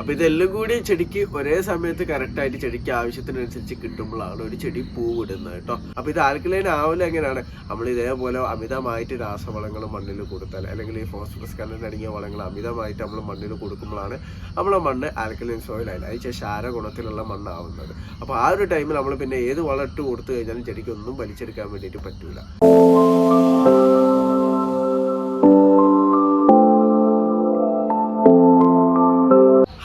അപ്പൊ ഇതെല്ലാം കൂടി ചെടിക്ക് ഒരേ സമയത്ത് കറക്റ്റ് ആയിട്ട് ചെടിക്ക് ആവശ്യത്തിനനുസരിച്ച് കിട്ടുമ്പോഴാണ് ഒരു ചെടി പൂവിടുന്നത് കേട്ടോ. അപ്പൊ ഇത് ആൽക്കലൈൻ ആവില്ല. എങ്ങനെയാണ് നമ്മൾ ഇതേപോലെ അമിതമായിട്ട് രാസവളങ്ങൾ മണ്ണിൽ കൊടുത്താൽ, അല്ലെങ്കിൽ ഈ ഫോസ്ഫറസ് കണ്ടന്റ് അടങ്ങിയ വളങ്ങൾ അമിതമായിട്ട് നമ്മൾ മണ്ണിൽ കൊടുക്കുമ്പോഴാണ് നമ്മളെ മണ്ണ് ആൽക്കലൈൻ സോയിൽ ആയില്ല, അയച്ച ക്ഷാര ഗുണത്തിലുള്ള മണ്ണാവുന്നത്. അപ്പൊ ആ ഒരു ടൈമിൽ നമ്മൾ പിന്നെ ഏത് വളം ഇട്ട് കൊടുത്തു കഴിഞ്ഞാലും ചെടിക്കൊന്നും വലിച്ചെടുക്കാൻ വേണ്ടിയിട്ട് പറ്റൂല.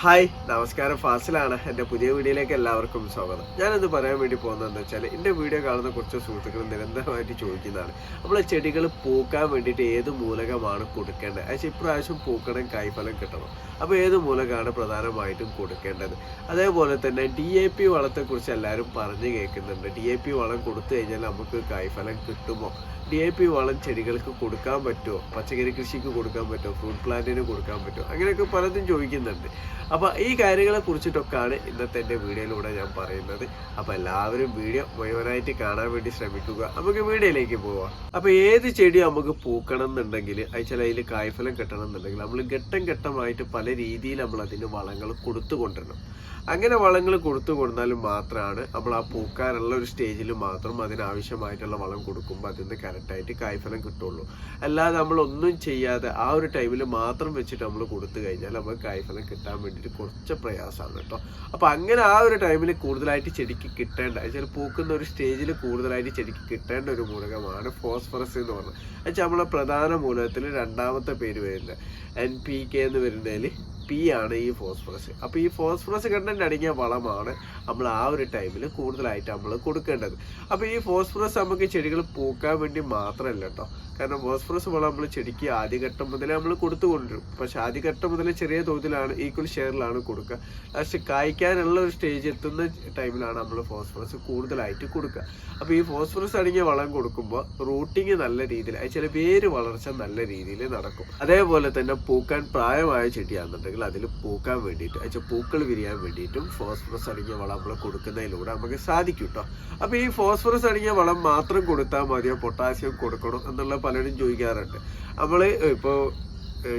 ഹായ്, നമസ്കാരം. ഫാസിലാണ്. എൻ്റെ പുതിയ വീഡിയോയിലേക്ക് എല്ലാവർക്കും സ്വാഗതം. ഞാനെന്ത് പറയാൻ വേണ്ടി പോകുന്നതെന്ന് വെച്ചാൽ, എൻ്റെ വീഡിയോ കാണുന്ന കുറച്ച് സുഹൃത്തുക്കൾ നിരന്തരമായിട്ട് ചോദിക്കുന്നതാണ്, നമ്മളെ ചെടികൾ പൂക്കാൻ വേണ്ടിയിട്ട് ഏത് മൂലകമാണ് കൊടുക്കേണ്ടത്. പക്ഷേ ഇപ്രാവശ്യം പൂക്കണം, കായ്ഫലം കിട്ടണം. അപ്പോൾ ഏത് മൂലകമാണ് പ്രധാനമായിട്ടും കൊടുക്കേണ്ടത്. അതേപോലെ തന്നെ DAP വളത്തെക്കുറിച്ച് എല്ലാവരും പറഞ്ഞു കേൾക്കുന്നുണ്ട്. DAP വളം കൊടുത്തു കഴിഞ്ഞാൽ നമുക്ക് കായ്ഫലം കിട്ടുമോ? DAP വളം ചെടികൾക്ക് കൊടുക്കാൻ പറ്റുമോ? പച്ചക്കറി കൃഷിക്ക് കൊടുക്കാൻ പറ്റുമോ? ഫ്രൂട്ട് പ്ലാന്റിന് കൊടുക്കാൻ പറ്റുമോ? അങ്ങനെയൊക്കെ പലതും ചോദിക്കുന്നുണ്ട്. അപ്പോൾ ഈ കാര്യങ്ങളെ കുറിച്ചിട്ടൊക്കെയാണ് ഇന്നത്തെ എൻ്റെ വീഡിയോയിലൂടെ ഞാൻ പറയുന്നത്. അപ്പോൾ എല്ലാവരും വീഡിയോ മുഴുവനായിട്ട് കാണാൻ വേണ്ടി ശ്രമിക്കുക. നമുക്ക് വീഡിയോയിലേക്ക് പോവാം. അപ്പോൾ ഏത് ചെടി നമുക്ക് പൂക്കണം എന്നുണ്ടെങ്കിൽ, അതിൽ കായ്ഫലം കിട്ടണം എന്നുണ്ടെങ്കിൽ, നമ്മൾ ഘട്ടം ഘട്ടമായിട്ട് പല രീതിയിൽ നമ്മൾ അതിന് വളങ്ങൾ കൊടുത്തു കൊണ്ടുവരണം. അങ്ങനെ വളങ്ങൾ കൊടുത്തു കൊടുത്താലും മാത്രമാണ് നമ്മൾ ആ പൂക്കാനുള്ള ഒരു സ്റ്റേജിൽ മാത്രം അതിനാവശ്യമായിട്ടുള്ള വളം കൊടുക്കുമ്പോൾ അതിന് കറക്റ്റായിട്ട് കായ്ഫലം കിട്ടുള്ളൂ. അല്ലാതെ നമ്മളൊന്നും ചെയ്യാതെ ആ ഒരു ടൈമിൽ മാത്രം വെച്ചിട്ട് നമ്മൾ കൊടുത്തു കഴിഞ്ഞാൽ നമുക്ക് കായ്ഫലം കിട്ടാൻ വേണ്ടിയിട്ട് കുറച്ച് പ്രയാസമാണ് കേട്ടോ. അപ്പോൾ അങ്ങനെ ആ ഒരു ടൈമിൽ കൂടുതലായിട്ട് ചെടിക്ക് കിട്ടേണ്ട, ചില പൂക്കുന്ന ഒരു സ്റ്റേജിൽ കൂടുതലായിട്ട് ചെടിക്ക് കിട്ടേണ്ട ഒരു മൂലകമാണ് ഫോസ്ഫറസ് എന്ന് പറഞ്ഞത്. വെച്ചാൽ നമ്മളെ പ്രധാന മൂലകത്തിൽ രണ്ടാമത്തെ പേര് വരുന്നത് NPK എന്ന് വരുന്നതിൽ P ആണ് ഈ ഫോസ്ഫറസ്. അപ്പോൾ ഈ ഫോസ്ഫറസ് കണ്ടന്റ് അടങ്ങിയ വളമാണ് നമ്മൾ ആ ഒരു ടൈമിൽ കൂടുതലായിട്ട് നമ്മൾ കൊടുക്കേണ്ടത്. അപ്പോൾ ഈ ഫോസ്ഫറസ് നമുക്ക് ചെടികൾ പൂക്കാൻ വേണ്ടി മാത്രമല്ല കേട്ടോ. കാരണം ഫോസ്ഫറസ് വളം നമ്മൾ ചെടിക്ക് ആദ്യഘട്ടം മുതലേ നമ്മൾ കൊടുത്തുകൊണ്ടിരും. പക്ഷെ ആദ്യഘട്ടം മുതലേ ചെറിയ തോതിലാണ്, ഈക്വൽ ഷെയറിലാണ് കൊടുക്കുക. ലാസ്റ്റ് കായ്ക്കാനുള്ള ഒരു സ്റ്റേജ് എത്തുന്ന ടൈമിലാണ് നമ്മൾ ഫോസ്ഫറസ് കൂടുതലായിട്ട് കൊടുക്കുക. അപ്പോൾ ഈ ഫോസ്ഫറസ് അടങ്ങിയ വളം കൊടുക്കുമ്പോൾ റൂട്ടിങ് നല്ല രീതിയിൽ, ചില വേര് വളർച്ച നല്ല രീതിയിൽ നടക്കും. അതേപോലെ തന്നെ പൂക്കാൻ പ്രായമായ ചെടിയാണെന്നുണ്ടെങ്കിൽ അതിൽ പൂക്കാൻ വേണ്ടിയിട്ട്, പൂക്കൾ വിരിയാൻ വേണ്ടിയിട്ടും ഫോസ്ഫറസ് അടങ്ങിയ വളം നമ്മൾ കൊടുക്കുന്നതിലൂടെ നമുക്ക് സാധിക്കും കേട്ടോ. അപ്പോൾ ഈ ഫോസ്ഫറസ് അടങ്ങിയ വളം മാത്രം കൊടുത്താൽ മതിയോ, പൊട്ടാസ്യം കൊടുക്കണം എന്നുള്ള പലരും ചോദിക്കാറുണ്ട്. നമ്മൾ ഇപ്പോൾ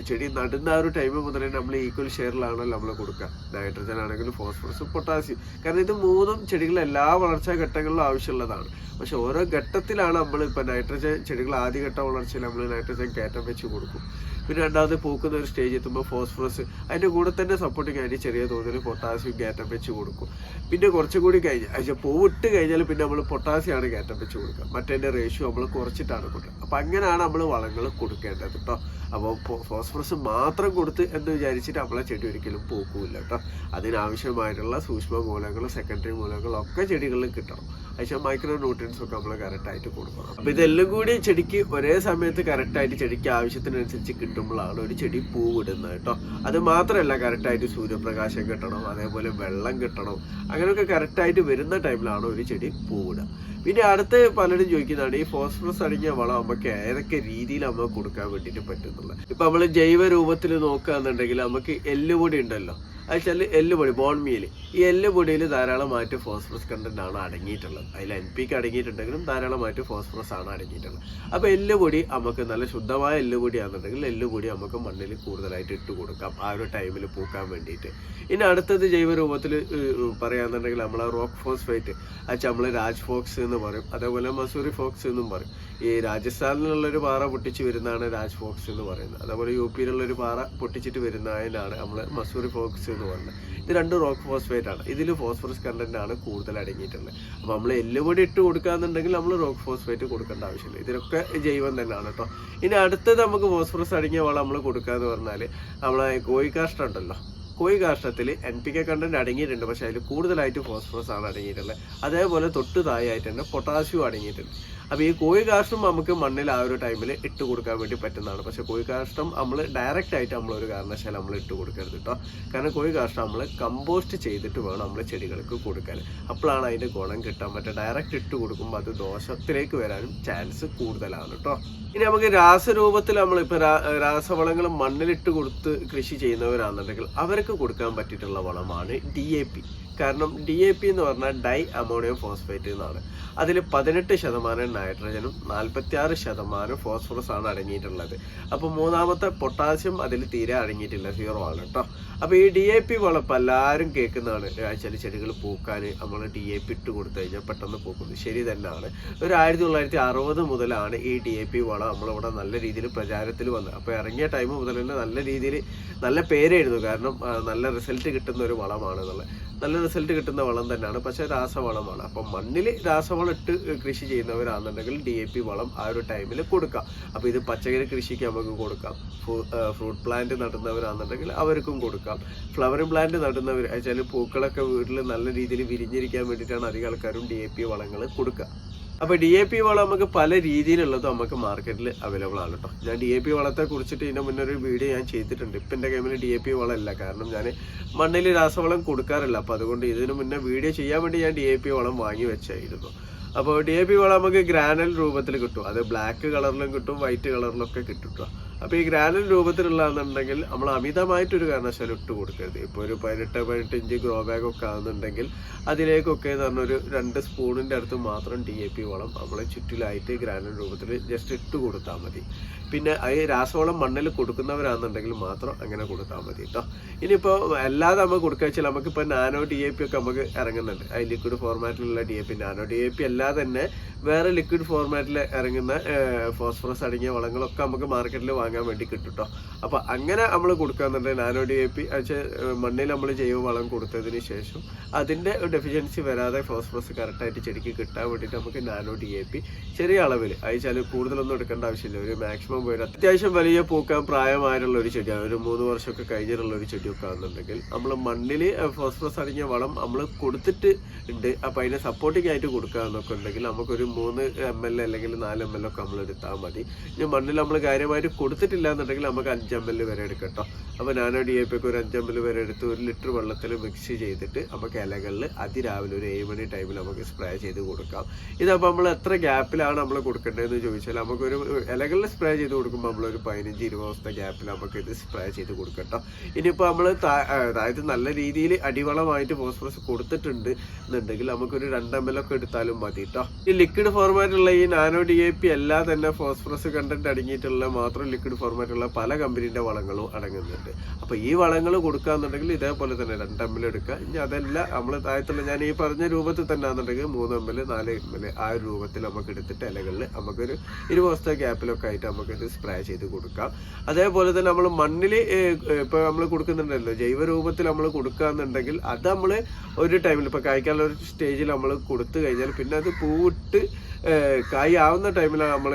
ചെടി നടുന്ന ആ ഒരു ടൈം മുതൽ നമ്മൾ ഈക്വൽ ഷെയറിലാണല്ലോ നമ്മൾ കൊടുക്കുക. നൈട്രജൻ ആണെങ്കിലും ഫോസ്ഫറസും പൊട്ടാസ്യം. കാരണം ഇത് മൂന്നും ചെടികൾ എല്ലാ വളർച്ചാ ഘട്ടങ്ങളിലും ആവശ്യമുള്ളതാണ്. പക്ഷെ ഓരോ ഘട്ടത്തിലാണ് നമ്മൾ ഇപ്പോൾ നൈട്രജൻ ചെടികൾ ആദ്യഘട്ട വളർച്ചയിൽ നമ്മൾ നൈട്രജൻ കയറ്റം വെച്ച് കൊടുക്കും. പിന്നെ രണ്ടാമത് പൂക്കുന്ന ഒരു സ്റ്റേജ് എത്തുമ്പോൾ ഫോസ്ഫറസ് അതിൻ്റെ കൂടെ തന്നെ സപ്പോർട്ടിങ് ആയിട്ട് ചെറിയ തോതിൽ പൊട്ടാസ്യം കയറ്റം വെച്ച് കൊടുക്കും. പിന്നെ കുറച്ചുകൂടി കഴിഞ്ഞാൽ പൂവിട്ട് കഴിഞ്ഞാൽ പിന്നെ നമ്മൾ പൊട്ടാസ്യമാണ് കയറ്റം വെച്ച് കൊടുക്കുക. മറ്റേൻ്റെ റേഷ്യോ നമ്മൾ കുറച്ചിട്ടാണ് കൊടുക്കുക. അപ്പോൾ അങ്ങനെയാണ് നമ്മൾ വളങ്ങൾ കൊടുക്കേണ്ടത് കേട്ടോ. അപ്പോൾ ഫോസ്ഫറസ് മാത്രം കൊടുത്ത് എന്ന് വിചാരിച്ചിട്ട് നമ്മളെ ചെടി ഒരിക്കലും പൂക്കില്ല കേട്ടോ. അതിനാവശ്യമായിട്ടുള്ള സൂക്ഷ്മ മൂലകങ്ങളും സെക്കൻഡറി മൂലകങ്ങളും ഒക്കെ ചെടികളിൽ കിട്ടണം. പക്ഷേ മൈക്രോ ന്യൂട്രിയൻസ് ഒക്കെ നമ്മൾ കറക്റ്റായിട്ട് കൊടുക്കണം. അപ്പോൾ ഇതെല്ലാം കൂടി ചെടിക്ക് ഒരേ സമയത്ത് കറക്റ്റായിട്ട് ചെടിക്ക് ആവശ്യത്തിനനുസരിച്ച് കിട്ടുമ്പോഴാണ് ഒരു ചെടി പൂവിടുന്നത് കേട്ടോ. അത് മാത്രമല്ല, കറക്റ്റായിട്ട് സൂര്യപ്രകാശം കിട്ടണം, അതേപോലെ വെള്ളം കിട്ടണം. അങ്ങനെയൊക്കെ കറക്റ്റായിട്ട് വരുന്ന ടൈമിലാണ് ഒരു ചെടി പൂവിടുക. പിന്നെ അടുത്ത് പലരും ചോദിക്കുന്നതാണ്, ഈ ഫോസ്ഫറസ് അടങ്ങിയ വളം നമുക്ക് ഏതൊക്കെ രീതിയിൽ നമുക്ക് കൊടുക്കാൻ വേണ്ടിയിട്ട് പറ്റുന്നുള്ളത്. ഇപ്പം നമ്മൾ ജൈവ രൂപത്തിൽ നോക്കുകയാണെന്നുണ്ടെങ്കിൽ നമുക്ക് എല്ലുപൊടി ഉണ്ടല്ലോ, അതുവെച്ചാൽ എല്ലുപൊടി, ബോൺ മീൽ. ഈ എല്ലുപൊടിയിൽ ധാരാളമായിട്ട് ഫോസ്ഫറസ് കണ്ടന്റ് ആണ് അടങ്ങിയിട്ടുള്ളത്. അതിൽ NPK അടങ്ങിയിട്ടുണ്ടെങ്കിലും ധാരാളമായിട്ട് ഫോസ്ഫറസ് ആണ് അടങ്ങിയിട്ടുള്ളത്. അപ്പോൾ എല്ലുപൊടി നമുക്ക് നല്ല ശുദ്ധമായ എല്ലുപൊടിയാണെന്നുണ്ടെങ്കിൽ എല്ലുപൊടി നമുക്ക് മണ്ണിൽ കൂടുതലായിട്ട് ഇട്ട് കൊടുക്കാം ആ ഒരു ടൈമിൽ പൂക്കാൻ വേണ്ടിയിട്ട്. ഇനി അടുത്തത് ജൈവ രൂപത്തിൽ പറയുകയാണെന്നുണ്ടെങ്കിൽ നമ്മൾ റോക്ക് ഫോസ്ഫേറ്റ്, അച്ഛാ നമ്മൾ രാജ് ഫോക്സ് എന്ന് പറയും, അതേപോലെ മസൂറി ഫോക്സ് എന്നും പറയും. ഈ രാജസ്ഥാനിലുള്ളൊരു പാറ പൊട്ടിച്ച് വരുന്നതാണ് രാജ് ഫോക്സ് എന്ന് പറയുന്നത്. അതേപോലെ UP-യിലുള്ളൊരു പാറ പൊട്ടിച്ചിട്ട് വരുന്നതിനാണ് നമ്മൾ മസൂറി ഫോക്സ് എന്ന് പറയുന്നത്. ഇത് രണ്ടും റോക്ക് ഫോസ്ഫേറ്റ് ആണ്. ഇതിൽ ഫോസ്ഫറസ് കണ്ടന്റ് ആണ് കൂടുതൽ അടങ്ങിയിട്ടുള്ളത്. അപ്പോൾ നമ്മൾ എല്ലുപൊടി ഇട്ട് കൊടുക്കുകയെന്നുണ്ടെങ്കിൽ നമ്മൾ റോക്ക് ഫോസ്ഫേറ്റ് കൊടുക്കേണ്ട ആവശ്യമില്ല. ഇതിലൊക്കെ ജൈവം തന്നെയാണ് കേട്ടോ. ഇനി അടുത്തത് നമുക്ക് ഫോസ്ഫറസ് അടങ്ങിയ വളം നമ്മൾ കൊടുക്കുക എന്ന് പറഞ്ഞാൽ നമ്മളെ കോഴിക്കാഷ്ടം ഉണ്ടല്ലോ, കോഴി കാഷ്ടത്തിൽ NPK കണ്ടന്റ് അടങ്ങിയിട്ടുണ്ട്, പക്ഷെ അതിൽ കൂടുതലായിട്ട് ഫോസ്ഫറസ് ആണ് അടങ്ങിയിട്ടുള്ളത്. അതേപോലെ തൊട്ട് താഴെയായിട്ട് തന്നെ പൊട്ടാസ്യം അടങ്ങിയിട്ടുണ്ട്. അപ്പോൾ ഈ കോഴി കാഷ്ടം നമുക്ക് മണ്ണിൽ ആ ഒരു ടൈമിൽ ഇട്ട് കൊടുക്കാൻ വേണ്ടി പറ്റുന്നതാണ്. പക്ഷെ കോഴി കാഷ്ടം നമ്മൾ ഡയറക്റ്റ് ആയിട്ട് നമ്മളൊരു കാരണവശാലും നമ്മൾ ഇട്ട് കൊടുക്കരുത് കേട്ടോ. കാരണം കോഴി കാഷ്ടം നമ്മൾ കമ്പോസ്റ്റ് ചെയ്തിട്ട് വേണം നമ്മൾ ചെടികൾക്ക് കൊടുക്കാൻ. അപ്പോഴാണ് അതിൻ്റെ ഗുണം കിട്ടാൻ പറ്റുക. ഡയറക്റ്റ് ഇട്ട് കൊടുക്കുമ്പോൾ അത് ദോഷത്തിലേക്ക് വരാനും ചാൻസ് കൂടുതലാണ് കേട്ടോ. ഇനി നമുക്ക് രാസരൂപത്തിൽ നമ്മളിപ്പോൾ രാസവളങ്ങൾ മണ്ണിലിട്ട് കൊടുത്ത് കൃഷി ചെയ്യുന്നവരാണെന്നുണ്ടെങ്കിൽ അവർക്ക് കൊടുക്കാൻ പറ്റിയിട്ടുള്ള വളമാണ് DAP. കാരണം DAP എന്ന് പറഞ്ഞാൽ ഡൈ അമോണിയം ഫോസ്ഫേറ്റ് എന്നാണ്. അതിൽ 18% നൈട്രജനും 46% ഫോസ്ഫറസ് ആണ് അടങ്ങിയിട്ടുള്ളത്. അപ്പോൾ മൂന്നാമത്തെ പൊട്ടാസ്യം അതിൽ തീരെ അടങ്ങിയിട്ടില്ല, 0 ആണ് കേട്ടോ. അപ്പോൾ ഈ DAP വളം ഇപ്പം എല്ലാവരും കേൾക്കുന്നതാണ്, ചില ചെടികൾ പൂക്കാൻ നമ്മൾ DAP ഇട്ട് കൊടുത്തു കഴിഞ്ഞാൽ പെട്ടെന്ന് പൂക്കുന്നത്. ശരി തന്നെയാണ്. ഒരു 1960 മുതലാണ് ഈ DAP വളം നമ്മളിവിടെ നല്ല രീതിയിൽ പ്രചാരത്തിൽ വന്നത്. അപ്പോൾ ഇറങ്ങിയ ടൈം മുതൽ തന്നെ നല്ല രീതിയിൽ നല്ല പേരായിരുന്നു, കാരണം നല്ല റിസൾട്ട് കിട്ടുന്ന ഒരു വളമാണെന്നുള്ളത്. നല്ല റിസൾട്ട് കിട്ടുന്ന വളം തന്നെയാണ്, പക്ഷേ രാസവളമാണ്. അപ്പം മണ്ണിൽ രാസവളം ഇട്ട് കൃഷി ചെയ്യുന്നവരാണെന്നുണ്ടെങ്കിൽ DAP വളം ആ ഒരു ടൈമിൽ കൊടുക്കാം. അപ്പോൾ ഇത് പച്ചക്കറി കൃഷിക്ക് നമുക്ക് കൊടുക്കാം. ഫ്രൂട്ട് പ്ലാന്റ് നടുന്നവരാണെന്നുണ്ടെങ്കിൽ അവർക്കും കൊടുക്കാം. ഫ്ലവറിംഗ് പ്ലാന്റ് നടുന്നവർ വെച്ചാൽ പൂക്കളൊക്കെ വീട്ടിൽ നല്ല രീതിയിൽ വിരിഞ്ഞിരിക്കാൻ വേണ്ടിയിട്ടാണ് അധികം ആൾക്കാരും DAP വളങ്ങൾ കൊടുക്കുക. അപ്പോൾ DAP വളം നമുക്ക് പല രീതിയിലുള്ളതും നമുക്ക് മാർക്കറ്റിൽ അവൈലബിൾ ആണ് കേട്ടോ. ഞാൻ DAP വളത്തെ കുറിച്ചിട്ട് ഇതിൻ്റെ മുന്നേ ഒരു വീഡിയോ ഞാൻ ചെയ്തിട്ടുണ്ട്. ഇപ്പം എൻ്റെ കയ്യിൽ DAP വളം ഇല്ല, കാരണം ഞാൻ മണ്ണിൽ രാസവളം കൊടുക്കാറില്ല. അപ്പോൾ അതുകൊണ്ട് ഇതിന് മുന്നേ വീഡിയോ ചെയ്യാൻ വേണ്ടി ഞാൻ DAP വളം വാങ്ങി വെച്ചായിരുന്നു. അപ്പോൾ DAP വളം നമുക്ക് ഗ്രാനൽ രൂപത്തിൽ കിട്ടും. അത് ബ്ലാക്ക് കളറിലും കിട്ടും, വൈറ്റ് കളറിലൊക്കെ കിട്ടും കേട്ടോ. അപ്പോൾ ഈ ഗ്രാനൽ രൂപത്തിലുള്ളതെന്നുണ്ടെങ്കിൽ നമ്മൾ അമിതമായിട്ടൊരു കാരണവശാലും ഇട്ട് കൊടുക്കരുത്. ഇപ്പോൾ ഒരു 18 ഇഞ്ച് ഗ്രോ ബാഗ് ഒക്കെ ആകുന്നുണ്ടെങ്കിൽ അതിലേക്കൊക്കെ എന്ന് പറഞ്ഞാൽ ഒരു 2 സ്പൂണിൻ്റെ അടുത്ത് മാത്രം DAP വളം നമ്മൾ ചുറ്റിലായിട്ട് ഗ്രാനൽ രൂപത്തിൽ ജസ്റ്റ് ഇട്ട് കൊടുത്താൽ മതി. പിന്നെ ഈ രാസവളം മണ്ണിൽ കൊടുക്കുന്നവരാണെന്നുണ്ടെങ്കിൽ മാത്രം അങ്ങനെ കൊടുത്താൽ മതി കേട്ടോ. ഇനിയിപ്പോൾ അല്ലാതെ നമുക്ക് കൊടുക്കുക വെച്ചാൽ നമുക്കിപ്പോൾ നാനോ DAP ഒക്കെ നമുക്ക് ഇറങ്ങുന്നുണ്ട്. ഈ ലിക്വിഡ് ഫോർമാറ്റിലുള്ള DAP, നാനോ DAP അല്ലാതെ തന്നെ വേറെ ലിക്വിഡ് ഫോർമാറ്റിൽ ഇറങ്ങുന്ന ഫോസ്ഫറസ് അടങ്ങിയ വളങ്ങളൊക്കെ നമുക്ക് മാർക്കറ്റിൽ വാങ്ങാൻ വേണ്ടി കിട്ടും കേട്ടോ. അപ്പോൾ അങ്ങനെ നമ്മൾ കൊടുക്കാന്നുണ്ടെങ്കിൽ നാനോ DAP മണ്ണിൽ നമ്മൾ ജൈവ വളം കൊടുത്തതിന് ശേഷം അതിൻ്റെ ഡെഫിഷ്യൻസി വരാതെ ഫോസ്ഫറസ് കറക്റ്റായിട്ട് ചെടിക്ക് കിട്ടാൻ വേണ്ടിയിട്ട് നമുക്ക് നാനോ DAP ചെറിയ അളവിൽ അയച്ചാൽ കൂടുതലൊന്നും എടുക്കേണ്ട ആവശ്യമില്ല. ഒരു മാക്സിമം പോയിട്ട് അത്യാവശ്യം വലിയ പൂക്കാൻ പ്രായമായിട്ടുള്ള ഒരു ചെടിയാണ്, ഒരു 3 വർഷമൊക്കെ കഴിഞ്ഞിട്ടുള്ള ഒരു ചെടിയൊക്കെ ആണെന്നുണ്ടെങ്കിൽ നമ്മൾ മണ്ണിൽ ഫോസ്ഫറസ് അടങ്ങിയ വളം നമ്മൾ കൊടുത്തിട്ട് ഉണ്ട്. അപ്പോൾ അതിനെ സപ്പോർട്ടിംഗ് ആയിട്ട് കൊടുക്കുക എന്നൊക്കെ ഉണ്ടെങ്കിൽ നമുക്കൊരു 3 ml അല്ലെങ്കിൽ 4 ml ഒക്കെ നമ്മൾ എടുത്താൽ മതി. ഇനി മണ്ണിൽ നമ്മൾ കാര്യമായിട്ട് കൊടുത്തിട്ടില്ല എന്നുണ്ടെങ്കിൽ നമുക്ക് 5 ml വരെ എടുക്കാം കേട്ടോ. അപ്പോൾ നാനോ DAP ഒക്കെ ഒരു 5 ml വരെ എടുത്ത് 1 ലിറ്റർ വെള്ളത്തിൽ മിക്സ് ചെയ്തിട്ട് നമുക്ക് ഇലകളിൽ അതിരാവിലെ ഒരു 7 മണി ടൈമിൽ നമുക്ക് സ്പ്രേ ചെയ്ത് കൊടുക്കാം. ഇതപ്പോൾ നമ്മൾ എത്ര ഗ്യാപ്പിലാണ് നമ്മൾ കൊടുക്കേണ്ടതെന്ന് ചോദിച്ചാൽ നമുക്കൊരു ഇലകളിൽ സ്പ്രേ ചെയ്ത് കൊടുക്കുമ്പോൾ നമ്മളൊരു 15-20 ദിവസത്തെ ഗ്യാപ്പിൽ നമുക്ക് ഇത് സ്പ്രേ ചെയ്ത് കൊടുക്കട്ടോ. ഇനിയിപ്പോൾ നമ്മൾ അതായത് നല്ല രീതിയിൽ അടിവളമായിട്ട് ഫോസ്ഫറസ് കൊടുത്തിട്ടുണ്ട് എന്നുണ്ടെങ്കിൽ നമുക്കൊരു 2 ml ഒക്കെ എടുത്താലും മതി കേട്ടോ. ഈ ലിക്വിഡ് ഫോർമാറ്റുള്ള ഈ നാനോ DAP എല്ലാം തന്നെ ഫോസ്ഫറസ് കണ്ടന്റ് അടങ്ങിയിട്ടുള്ള മാത്രം ലിക്വിഡ് ഫോർമാറ്റുള്ള പല കമ്പനീൻ്റെ വളങ്ങളും അടങ്ങുന്നുണ്ട്. അപ്പോൾ ഈ വളങ്ങൾ കൊടുക്കുകയെന്നുണ്ടെങ്കിൽ ഇതേപോലെ തന്നെ 2 ml എടുക്കുക. ഇനി അതല്ല നമ്മൾ താഴത്തുള്ള ഞാൻ ഈ പറഞ്ഞ രൂപത്തിൽ തന്നെ ആണെന്നുണ്ടെങ്കിൽ 3 ml 4 ml ആ ഒരു രൂപത്തിൽ നമുക്ക് എടുത്തിട്ട് ഇലകളിൽ നമുക്കൊരു 20 ദിവസത്തെ ഗ്യാപ്പിലൊക്കെ ആയിട്ട് നമുക്കിത് സ്പ്രേ ചെയ്ത് കൊടുക്കാം. അതേപോലെ തന്നെ നമ്മൾ മണ്ണിൽ ഇപ്പോൾ നമ്മൾ കൊടുക്കുന്നുണ്ടല്ലോ ജൈവ രൂപത്തിൽ നമ്മൾ കൊടുക്കുകയെന്നുണ്ടെങ്കിൽ അത് നമ്മൾ ഒരു ടൈമിൽ ഇപ്പോൾ കായ്ക്കാനുള്ള ഒരു സ്റ്റേജിൽ നമ്മൾ കൊടുത്തു കഴിഞ്ഞാൽ പിന്നെ അത് പൂവിട്ട് കായ് ആവുന്ന ടൈമിലാണ് നമ്മൾ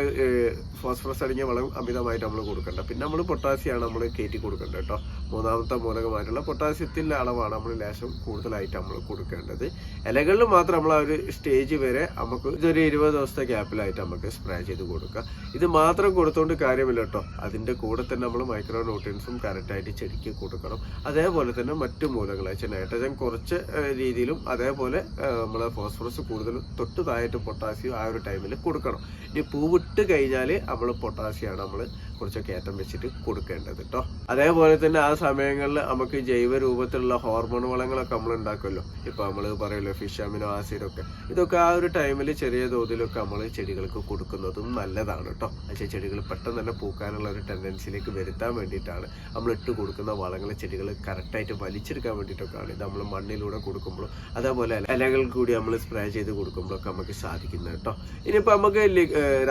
ഫോസ്ഫറസ് അടങ്ങിയ വളം അമിതമായിട്ട് നമ്മൾ കൊടുക്കേണ്ട. പിന്നെ നമ്മൾ പൊട്ടാസ്യമാണ് നമ്മൾ കയറ്റി കൊടുക്കേണ്ടത് കേട്ടോ. മൂന്നാമത്തെ മൂലകമായിട്ടുള്ള പൊട്ടാസ്യത്തിൻ്റെ അളവാണ് നമ്മൾ ലേശം കൂടുതലായിട്ട് നമ്മൾ കൊടുക്കേണ്ടത്. ഇലകളിൽ മാത്രം നമ്മൾ ആ ഒരു സ്റ്റേജ് വരെ നമുക്ക് ഇതൊരു 20 ദിവസത്തെ ഗ്യാപ്പിലായിട്ട് നമുക്ക് സ്പ്രേ ചെയ്ത് കൊടുക്കാം. ഇത് മാത്രം കൊടുത്തുകൊണ്ട് കാര്യമില്ല കേട്ടോ. അതിൻ്റെ കൂടെ തന്നെ നമ്മൾ മൈക്രോ ന്യൂട്രിയൻസും കറക്റ്റായിട്ട് ചെടിക്ക് കൊടുക്കണം. അതേപോലെ തന്നെ മറ്റു മൂലകൾ വെച്ചാൽ നൈട്രജൻ കുറച്ച് രീതിയിലും അതേപോലെ നമ്മൾ ഫോസ്ഫറസ് കൂടുതലും തൊട്ട് താഴായിട്ട് പൊട്ടാസ്യം ആ ഒരു ടൈമിൽ കൊടുക്കണം. ഇനി പൂവിട്ട് കഴിഞ്ഞാൽ നമ്മൾ പൊട്ടാസ്യമാണ് നമ്മൾ കുറച്ച് കയറ്റം വെച്ചിട്ട് കൊടുക്കേണ്ടത് കേട്ടോ. അതേപോലെ തന്നെ ആ സമയങ്ങളിൽ നമുക്ക് ജൈവ രൂപത്തിലുള്ള ഹോർമോൺ വളങ്ങളൊക്കെ നമ്മൾ ഉണ്ടാക്കുമല്ലോ. ഇപ്പോൾ നമ്മൾ പറയുമല്ലോ ഫിഷ് അമിനോ ആസിഡൊക്കെ, ഇതൊക്കെ ആ ഒരു ടൈമിൽ ചെറിയ തോതിലൊക്കെ നമ്മൾ ചെടികൾക്ക് കൊടുക്കുന്നതും നല്ലതാണ് കേട്ടോ. പക്ഷേ ചെടികൾ പെട്ടെന്ന് തന്നെ പൂക്കാനുള്ള ഒരു ടെൻഡൻസിയിലേക്ക് വരുത്താൻ വേണ്ടിയിട്ടാണ് നമ്മൾ ഇട്ട് കൊടുക്കുന്ന വളങ്ങൾ ചെടികൾ കറക്റ്റായിട്ട് വലിച്ചെടുക്കാൻ വേണ്ടിയിട്ടൊക്കെയാണ് ഇത് നമ്മൾ മണ്ണിലൂടെ കൊടുക്കുമ്പോഴും അതേപോലെ ഇലകൾ കൂടി നമ്മൾ സ്പ്രേ ചെയ്ത് കൊടുക്കുമ്പോഴൊക്കെ നമുക്ക് സാധിക്കുന്നത് കേട്ടോ. ഇനിയിപ്പോൾ നമുക്ക്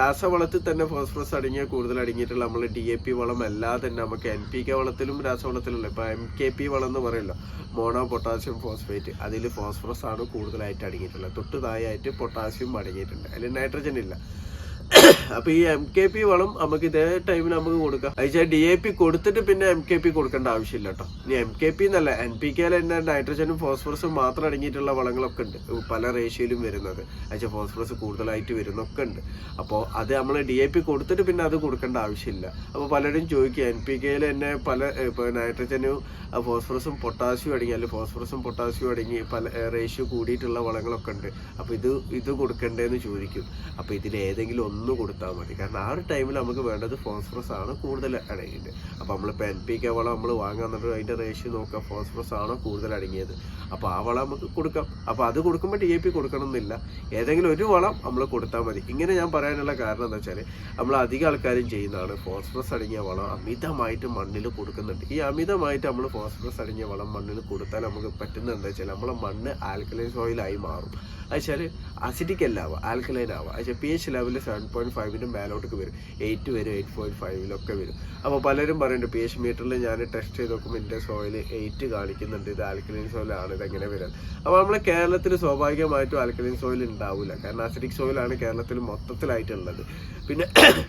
രാസവളത്തിൽ തന്നെ ഫോസ്ഫറസ് കൂടുതൽ അടങ്ങിയിട്ടുള്ള നമ്മൾ DAP വളം അല്ലാതെ തന്നെ നമുക്ക് NPK വളത്തിലും രാസവളത്തിലുള്ള ഇപ്പോൾ MKP വളം എന്ന് പറയുമല്ലോ, മോണോ പൊട്ടാസ്യം ഫോസ്ഫേറ്റ്, അതിൽ ഫോസ്ഫറസ് ആണ് കൂടുതലായിട്ട് അടങ്ങിയിട്ടുള്ളത്. തൊട്ട് താഴെയായിട്ട് പൊട്ടാസ്യം അടങ്ങിയിട്ടുണ്ട്, അതിൽ നൈട്രജൻ ഇല്ല. അപ്പോൾ ഈ MKP വളം നമുക്ക് ഇതേ ടൈമിൽ നമുക്ക് കൊടുക്കാം. അയച്ചാൽ DAP കൊടുത്തിട്ട് പിന്നെ MKP കൊടുക്കേണ്ട ആവശ്യമില്ല കേട്ടോ. ഇനി MKP എന്നല്ല, NPK തന്നെ നൈട്രജനും ഫോസ്ഫറസും മാത്രം അടങ്ങിയിട്ടുള്ള വളങ്ങളൊക്കെ ഉണ്ട്, പല റേഷ്യോയിലും വരുന്നത്. അയച്ചാൽ ഫോസ്ഫറസ് കൂടുതലായിട്ട് വരുന്നൊക്കെ ഉണ്ട്. അപ്പോൾ അത് നമ്മൾ DAP കൊടുത്തിട്ട് പിന്നെ അത് കൊടുക്കേണ്ട ആവശ്യമില്ല. അപ്പോൾ പലരും ചോദിക്കുക NPKയിൽ തന്നെ പല ഇപ്പോൾ നൈട്രജനും ഫോസ്ഫറസും പൊട്ടാസ്യം അടങ്ങി, അല്ലെങ്കിൽ ഫോസ്ഫറസും പൊട്ടാസ്യം അടങ്ങി പല റേഷ്യോ കൂടിയിട്ടുള്ള വളങ്ങളൊക്കെ ഉണ്ട്. അപ്പോൾ ഇത് കൊടുക്കണ്ടേന്ന് ചോദിക്കും. അപ്പോൾ ഇതിലേതെങ്കിലും ഒന്ന് കൊടുത്താൽ മതി. കാരണം ആ ഒരു ടൈമിൽ നമുക്ക് വേണ്ടത് ഫോസ്ഫറസ് ആണ് കൂടുതൽ അടങ്ങിയിട്ട്. അപ്പോൾ നമ്മളിപ്പോൾ NPK വളം നമ്മൾ വാങ്ങാന്നുണ്ടെങ്കിൽ അതിൻ്റെ റേഷ്യോ നോക്കുക, ഫോസ്ഫറസ് ആണോ കൂടുതൽ അടങ്ങിയത്, അപ്പോൾ ആ വളം നമുക്ക് കൊടുക്കാം. അപ്പോൾ അത് കൊടുക്കുമ്പോൾ DAP കൊടുക്കണം എന്നില്ല, ഏതെങ്കിലും ഒരു വളം നമ്മൾ കൊടുത്താൽ മതി. ഇങ്ങനെ ഞാൻ പറയാനുള്ള കാരണം എന്താ വെച്ചാൽ നമ്മൾ അധികം ആൾക്കാരും ചെയ്യുന്നതാണ് ഫോസ്ഫറസ് അടങ്ങിയ വളം അമിതമായിട്ട് മണ്ണിൽ കൊടുക്കുന്നുണ്ട്. ഈ അമിതമായിട്ട് നമ്മൾ ഫോസ്ഫറസ് അടങ്ങിയ വളം മണ്ണിൽ കൊടുത്താൽ നമുക്ക് പറ്റുന്നത് എന്താ വെച്ചാൽ നമ്മളെ മണ്ണ് ആൽക്കലൈൻ സോയിലായി മാറും. അതുവെച്ചാൽ അസിഡിക് അല്ല ആവുക, ആൽക്കലൈൻ ആവുക. അതുവെച്ചാൽ pH ലെവൽ 7.5 മേലോട്ടേക്ക് വരും, 8 വരും, 8.5 വരും. അപ്പോൾ പലരും പറയുന്നുണ്ട് pH മീറ്ററിൽ ഞാൻ ടെസ്റ്റ് ചെയ്ത് നോക്കുമ്പോൾ എൻ്റെ സോയിൽ 8 കാണിക്കുന്നുണ്ട്, ഇത് ആൽക്കലൈൻ സോയിലാണ്, ഇതെങ്ങനെ വരാൻ. അപ്പോൾ നമ്മളെ കേരളത്തിൽ സ്വാഭാവികമായിട്ടും ആൽക്കലൈൻ സോയിൽ ഉണ്ടാവില്ല, കാരണം അസിഡിക് സോയിലാണ് കേരളത്തിൽ മൊത്തത്തിലായിട്ടുള്ളത്. പിന്നെ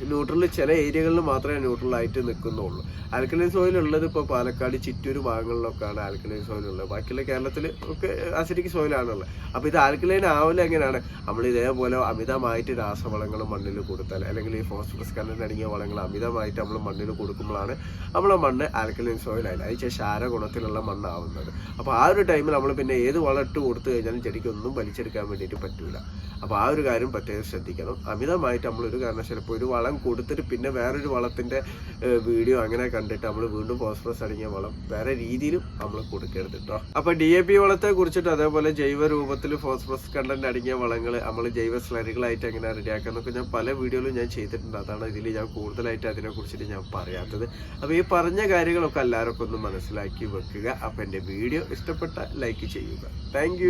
ന്യൂട്രൽ ചില ഏരിയകളിൽ മാത്രമേ ന്യൂട്രലായിട്ട് നിൽക്കുന്നുള്ളൂ. ആൽക്കലൈൻ സോയിൽ ഉള്ളത് ഇപ്പോൾ പാലക്കാട് ചിറ്റൂർ ഭാഗങ്ങളിലൊക്കെയാണ് ആൽക്കലൈൻ സോയിൽ ഉള്ളത്. ബാക്കിയുള്ള കേരളത്തിൽ ഒക്കെ അസിഡിക് സോയിലാണുള്ളത്. അപ്പോൾ ഇത് ആൽക്കലൈൻ ആവില്ല. എങ്ങനെയാണ് നമ്മൾ ഇതേപോലെ അമിതമായിട്ട് രാസവളങ്ങൾ മണ്ണിൽ കൊടുത്താൽ, അല്ലെങ്കിൽ ഈ ഫോസ്ഫറസ് കണ്ടന്റ് അടങ്ങിയ വളങ്ങൾ അമിതമായിട്ട് നമ്മൾ മണ്ണിൽ കൊടുക്കുമ്പോഴാണ് നമ്മളെ മണ്ണ് ആൽക്കലൈൻ സോയിലായില്ല, അത് ക്ഷാര ഗുണത്തിലുള്ള മണ്ണാവുന്നത്. അപ്പോൾ ആ ഒരു ടൈമിൽ നമ്മൾ പിന്നെ ഏത് വളം ഇട്ട് കൊടുത്തു കഴിഞ്ഞാലും ചെടിക്കൊന്നും വലിച്ചെടുക്കാൻ വേണ്ടിയിട്ട് പറ്റൂല. അപ്പോൾ ആ ഒരു കാര്യം പ്രത്യേകം ശ്രദ്ധിക്കണം. അമിതമായിട്ട് നമ്മളൊരു കാരണവശാലും ഇപ്പോൾ ഒരു വളം കൊടുത്തിട്ട് പിന്നെ വേറൊരു വളത്തിൻ്റെ വീഡിയോ അങ്ങനെ കണ്ടിട്ട് നമ്മൾ വീണ്ടും ഫോസ്ഫറസ് അടങ്ങിയ വളം വേറെ രീതിയിലും നമ്മൾ കൊടുക്കരുത് കേട്ടോ. അപ്പോൾ DAP വളത്തെ കുറിച്ചിട്ട് അതേപോലെ ജൈവ രൂപത്തിൽ ഫോസ്ഫറസ് കണ്ടന്റ് അടങ്ങിയ വളങ്ങൾ നമ്മൾ ജൈവ സ്ലറികളായിട്ട് എങ്ങനെ റെഡിയാക്കാന്നൊക്കെ ഞാൻ പല വീഡിയോയിലും ഞാൻ ചെയ്തിട്ടുണ്ട്. അതാണ് ഇതിൽ ഞാൻ കൂടുതലായിട്ട് അതിനെക്കുറിച്ചിട്ട് ഞാൻ പറയാത്തത്. അപ്പോൾ ഈ പറഞ്ഞ കാര്യങ്ങളൊക്കെ എല്ലാവർക്കും ഒന്ന് മനസ്സിലാക്കി വെക്കുക. അപ്പോൾ എൻ്റെ വീഡിയോ ഇഷ്ടപ്പെട്ട ലൈക്ക് ചെയ്യുക. താങ്ക്